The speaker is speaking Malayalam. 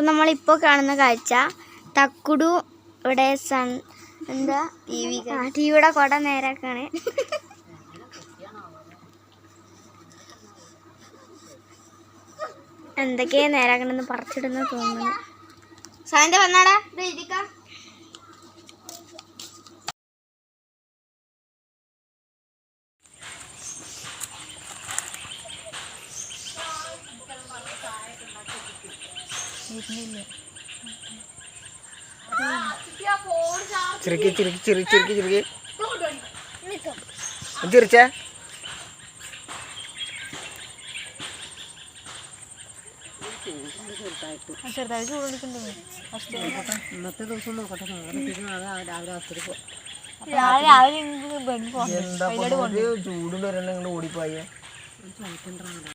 നമ്മളിപ്പോൾ കാണുന്ന കാഴ്ച തക്കുടു ഇവിടെ എന്താ ടിവിയുടെ കൊട നേരാക്കാണ്. എന്തൊക്കെയാ നേരാക്കണെന്ന് പറിച്ചിടുന്ന തോന്നുന്നു. സായന്റെ വന്നാടാ ചിരിക്കി ചിരിക്കി ചിരിക്കി ചിരിക്കി ചിരിക്കി ചിരിച്ചേ ചെറുതായി ചൂടെടുക്കുന്നുണ്ട്. ഇന്നത്തെ ദിവസം നോക്കട്ടെ രാവിലെ എന്താ ചൂട് വരണം ഓടിപ്പോയേ.